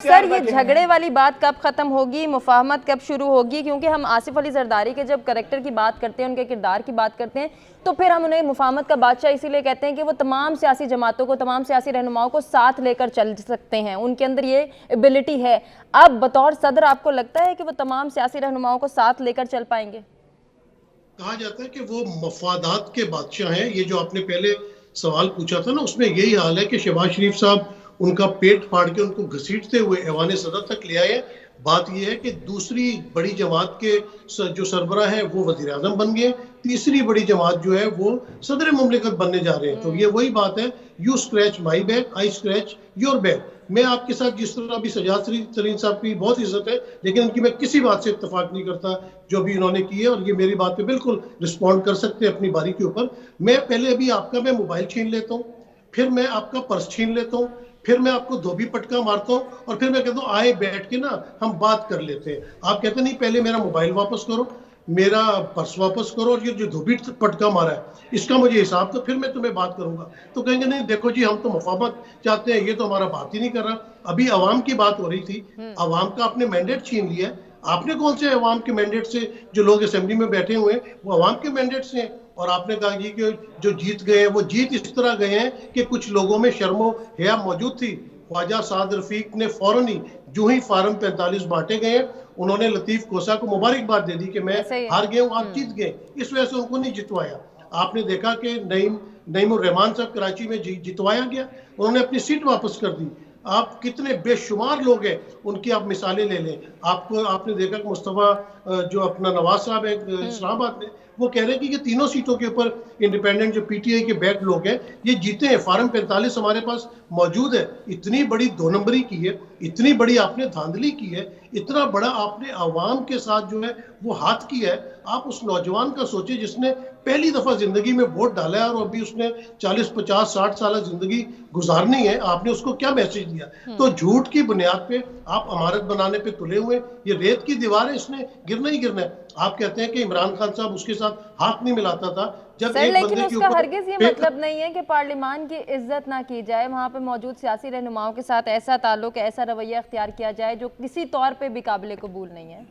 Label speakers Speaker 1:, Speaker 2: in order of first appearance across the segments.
Speaker 1: Sir, ये झगड़े वाली बात कब ख़त्म होगी, मुफाहमत कब शुरू होगी? क्योंकि हम आसिफ अली जरदारी के जब करैक्टर की बात करते हैं, उनके किरदार की बात करते हैं, तो फिर हम उन्हें मुफाहमत का बादशाह इसीलिए कहते हैं कि वो तमाम सियासी जमातों को, तमाम सियासी रहनुमाओं को साथ लेकर चल सकते हैं, उनके अंदर ये एबिलिटी है। अब बतौर सदर आपको लगता है कि वो तमाम सियासी रहनुमाओं को साथ लेकर चल पाएंगे?
Speaker 2: कहा जाता है कि वो मफादात के बादशाह हैं। ये जो आपने पहले सवाल पूछा था ना, उसमें यही हाल है कि शहबाज शरीफ साहब उनका पेट फाड़ के उनको घसीटते हुए ऐवान सदर तक ले आए। बात यह है कि दूसरी बड़ी जमात के जो सरबरा है वो वजीर आजम बन गए, तीसरी बड़ी जमात जो है वो सदर मुमलिकत बनने जा रहे हैं। तो ये वही बात है, you scratch my back, I scratch your back. मैं आपके साथ जिस तरह अभी सजाद तरीन साहब की बहुत इज्जत है, लेकिन इनकी मैं किसी बात से इत्तेफाक नहीं करता जो अभी इन्होंने की है, और ये मेरी बात पे बिल्कुल रिस्पॉन्ड कर सकते हैं अपनी बारी के ऊपर। मैं पहले अभी आपका मैं मोबाइल छीन लेता हूँ, फिर मैं आपका पर्स छीन लेता हूँ, फिर मैं आपको धोबी पटका मारता हूँ, और फिर मैं कहता हूँ आए बैठ के ना हम बात कर लेते हैं। आप कहते नहीं पहले मेरा मोबाइल वापस करो, मेरा पर्स वापस करो, और ये जो धोबी पटका मारा है इसका मुझे हिसाब, तो फिर मैं तुम्हें बात करूंगा। तो कहेंगे नहीं देखो जी, हम तो मुफाहमत चाहते हैं, ये तो हमारा बात ही नहीं कर रहा। अभी अवाम की बात हो रही थी, अवाम का आपने मैंडेट छीन लिया है। आपने कौन से अवाम के मैंडेट से, जो लोग असेंबली में बैठे हुए हैं वो अवाम के मैंडेट से हैं। और आपने कहा जी कि जो जीत गए हैं वो जीत इस तरह गए हैं कि कुछ लोगों में शर्मो हया मौजूद थी। ख्वाजा साद रफीक ने फौरन ही जो ही फार्म 45 बांटे गए, उन्होंने लतीफ कोसा को मुबारकबाद दे दी कि मैं हार गया हूँ, आप जीत गए। इस वजह से उनको नहीं जितवाया। आपने देखा कि नईम उर रहमान साहब कराची में जितवाया गया, उन्होंने अपनी सीट वापस कर दी। आप कितने बेशुमार लोग हैं, उनकी आप मिसालें ले लें। आपको आपने देखा कि मुस्तफ़ा जो अपना नवाज साहब है इस्लामाबाद में, वो कह रहे हैं कि ये तीनों सीटों के ऊपर इंडिपेंडेंट जो पीटीआई के बैक लोग हैं ये जीते हैं। फार्म 45 हमारे पास मौजूद है। इतनी बड़ी दो नंबरी की है, इतनी बड़ी आपने धांधली की है, इतना बड़ा आपने आवाम के साथ जो है वो हाथ किया है। आप उस नौजवान का सोचे जिसने पहली दफा जिंदगी में वोट डाला है और अभी उसने 40 50 60 साल जिंदगी गुजारनी है, आपने उसको क्या मैसेज दिया? तो झूठ की बुनियाद पे आप अमारत बनाने पे तुले हुए। ये रेत की दीवार है, इसने गिरना ही गिरना है। आप कहते हैं कि इमरान खान साहब उसके साथ हाथ नहीं मिलाता था जब
Speaker 1: सर,
Speaker 2: एक
Speaker 1: लेकिन
Speaker 2: बंदे के
Speaker 1: उसका
Speaker 2: ऊपर
Speaker 1: हरगिज ये मतलब नहीं है कि पार्लियामान की इज्जत ना की जाए, वहाँ पे मौजूद सियासी रहनुमाओं के साथ ऐसा ताल्लुक, ऐसा रवैया अख्तियार किया जाए जो किसी तौर पे भी काबिल कबूल नहीं है।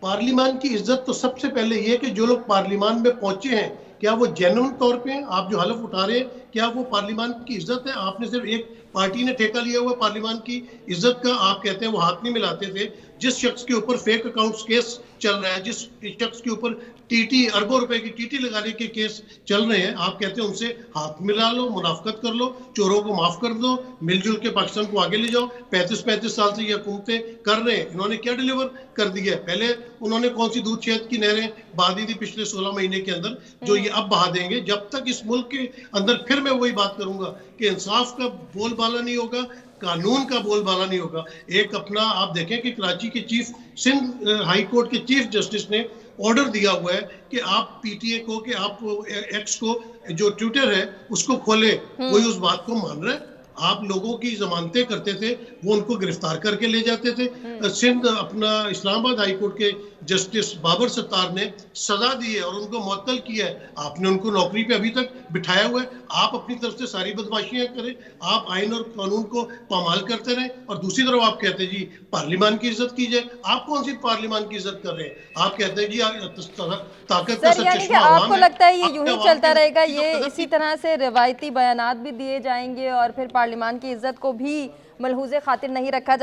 Speaker 2: पार्लियामान की इज्जत तो सबसे पहले ये कि जो लोग पार्लियामान में पहुंचे हैं, क्या वो जेन्युइन तौर पे हैं? आप जो हलफ उठा रहे हैं, क्या वो पार्लियामान की इज्जत है? आपने सिर्फ एक पार्टी ने ठेका लिया हुआ पार्लियामान की इज्जत का। आप कहते हैं वो हाथ नहीं मिलाते थे। जिस शख्स के ऊपर फेक अकाउंट्स केस चल रहा है, जिस शख्स के ऊपर टीटी अरबों रुपए की टीटी लगाने के केस चल रहे हैं, आप कहते हैं उनसे हाथ मिला लो, मुनाफकत कर लो, चोरों को माफ कर दो, मिलजुल के पाकिस्तान को आगे ले जाओ। 35 साल से ये हुकूमतें कर रहे हैं, इन्होंने क्या डिलीवर कर दिया है? पहले उन्होंने कौन सी दूध शहद की नहरें बहा दी थी पिछले 16 महीने के अंदर, जो ये अब बहा देंगे? जब तक इस मुल्क के अंदर, फिर मैं वही बात करूंगा कि इंसाफ का बोलबाला नहीं होगा, कानून का बोलबाला नहीं होगा। एक अपना आप देखें कि कराची के सिंध हाई कोर्ट के चीफ जस्टिस ने ऑर्डर दिया हुआ है कि आप पीटीए को, कि आप एक्स को जो ट्विटर है उसको खोले। कोई उस बात को मान रहा है? आप लोगों की जमानतें करते थे, वो उनको गिरफ्तार करके ले जाते थे। सिंध अपना इस्लामाबाद हाई कोर्ट के जस्टिस बाबर सत्तार ने सजा दी है और उनको मुअत्तल किया है। आपने उनको नौकरी पे अभी तक बिठाया हुआ है। आप अपनी तरफ से सारी बदमाशियां करें, आप आइन और कानून को पामाल करते रहें, और दूसरी तरफ आप कहते हैं जी पार्लियामान की इज्जत की जाए। आप कौन सी पार्लियामान की इज्जत कर रहे हैं? आप कहते हैं जी ताकत का
Speaker 1: सर, यानी कि आपको लगता है ये यूं ही चलता रहेगा, ये इसी तरह से रिवायती बयानात भी दिए जाएंगे और फिर पार्लियामान की इज्जत को भी मलहूज़े खातिर नहीं रखा